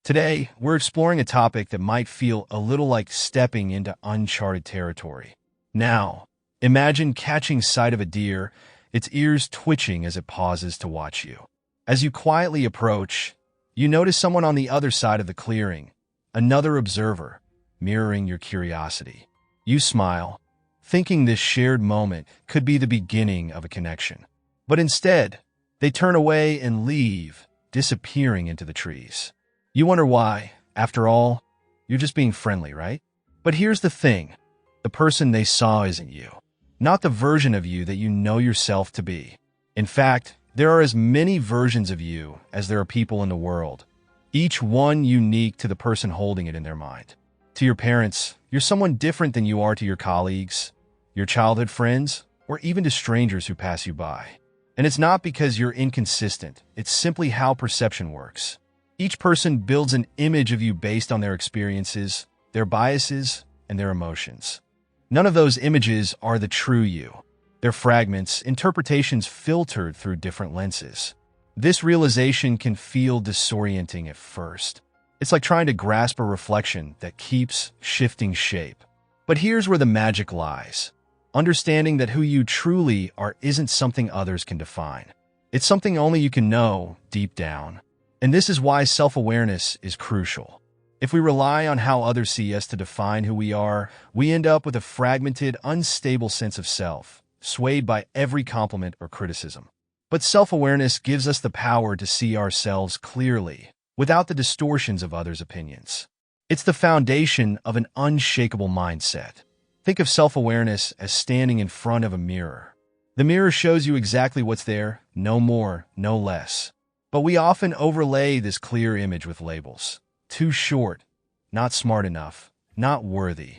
Today, we're exploring a topic that might feel a little like stepping into uncharted territory. Now, imagine catching sight of a deer, its ears twitching as it pauses to watch you. As you quietly approach, you notice someone on the other side of the clearing, another observer, mirroring your curiosity. You smile, thinking this shared moment could be the beginning of a connection. But instead, they turn away and leave, disappearing into the trees. You wonder why. After all, you're just being friendly, right? But here's the thing. The person they saw isn't you. Not the version of you that you know yourself to be. In fact, there are as many versions of you as there are people in the world, each one unique to the person holding it in their mind. To your parents, you're someone different than you are to your colleagues, your childhood friends, or even to strangers who pass you by. And it's not because you're inconsistent, it's simply how perception works. Each person builds an image of you based on their experiences, their biases, and their emotions. None of those images are the true you. They're fragments, interpretations filtered through different lenses. This realization can feel disorienting at first. It's like trying to grasp a reflection that keeps shifting shape. But here's where the magic lies. Understanding that who you truly are isn't something others can define. It's something only you can know deep down. And this is why self-awareness is crucial. If we rely on how others see us to define who we are, we end up with a fragmented, unstable sense of self, swayed by every compliment or criticism. But self-awareness gives us the power to see ourselves clearly, without the distortions of others' opinions. It's the foundation of an unshakable mindset. Think of self-awareness as standing in front of a mirror. The mirror shows you exactly what's there, no more, no less. But we often overlay this clear image with labels. Too short, not smart enough, not worthy.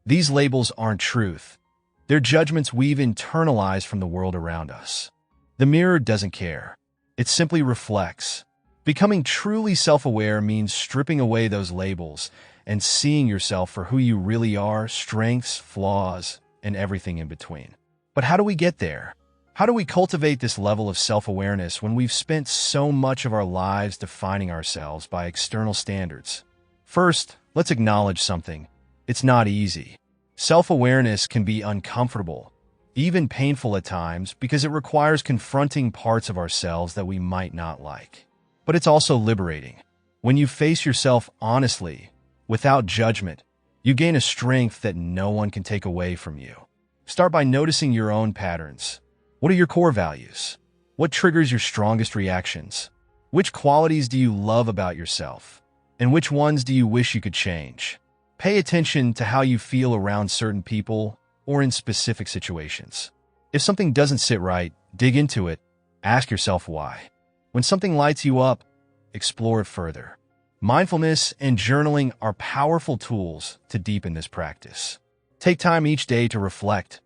These labels aren't truth. They're judgments we've internalized from the world around us. The mirror doesn't care. It simply reflects. Becoming truly self-aware means stripping away those labels and seeing yourself for who you really are, strengths, flaws, and everything in between. But how do we get there? How do we cultivate this level of self-awareness when we've spent so much of our lives defining ourselves by external standards? First, let's acknowledge something. It's not easy. Self-awareness can be uncomfortable, even painful at times, because it requires confronting parts of ourselves that we might not like. But it's also liberating. When you face yourself honestly, without judgment, you gain a strength that no one can take away from you. Start by noticing your own patterns. What are your core values? What triggers your strongest reactions? Which qualities do you love about yourself? And which ones do you wish you could change? Pay attention to how you feel around certain people or in specific situations. If something doesn't sit right, dig into it. Ask yourself why. When something lights you up, explore it further. Mindfulness and journaling are powerful tools to deepen this practice. Take time each day to reflect.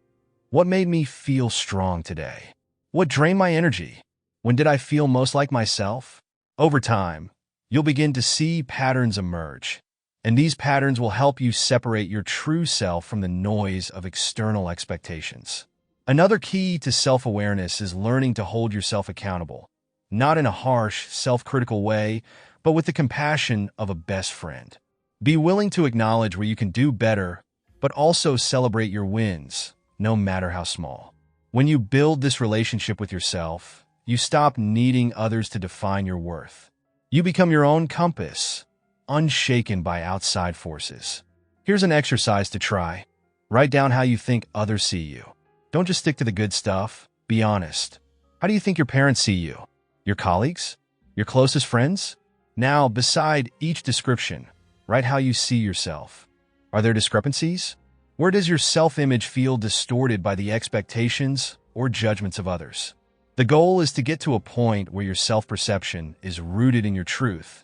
What made me feel strong today? What drained my energy? When did I feel most like myself? Over time, you'll begin to see patterns emerge, and these patterns will help you separate your true self from the noise of external expectations. Another key to self-awareness is learning to hold yourself accountable, not in a harsh, self-critical way, but with the compassion of a best friend. Be willing to acknowledge where you can do better, but also celebrate your wins, no matter how small. When you build this relationship with yourself, you stop needing others to define your worth. You become your own compass, unshaken by outside forces. Here's an exercise to try. Write down how you think others see you. Don't just stick to the good stuff. Be honest. How do you think your parents see you? Your colleagues? Your closest friends? Now, beside each description, write how you see yourself. Are there discrepancies? Where does your self-image feel distorted by the expectations or judgments of others? The goal is to get to a point where your self-perception is rooted in your truth,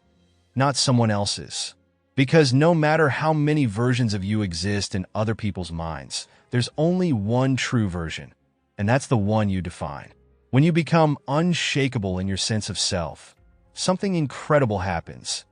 not someone else's. Because no matter how many versions of you exist in other people's minds, there's only one true version, and that's the one you define. When you become unshakable in your sense of self, something incredible happens.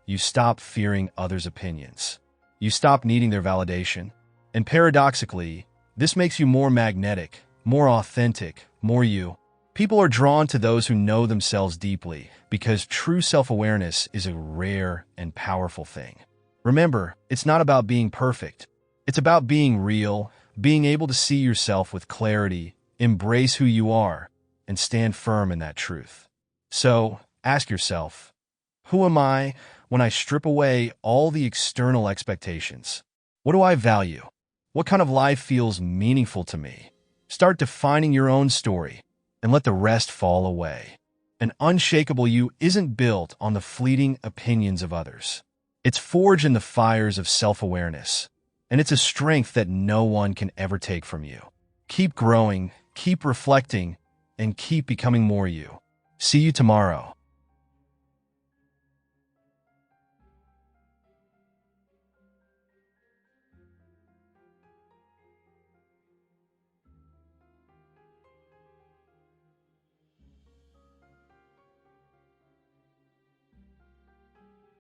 You stop fearing others' opinions. You stop needing their validation. And paradoxically, this makes you more magnetic, more authentic, more you. People are drawn to those who know themselves deeply because true self-awareness is a rare and powerful thing. Remember, it's not about being perfect. It's about being real, being able to see yourself with clarity, embrace who you are, and stand firm in that truth. So, ask yourself, who am I when I strip away all the external expectations? What do I value? What kind of life feels meaningful to me? Start defining your own story and let the rest fall away. An unshakable you isn't built on the fleeting opinions of others. It's forged in the fires of self-awareness, and it's a strength that no one can ever take from you. Keep growing, keep reflecting, and keep becoming more you. See you tomorrow.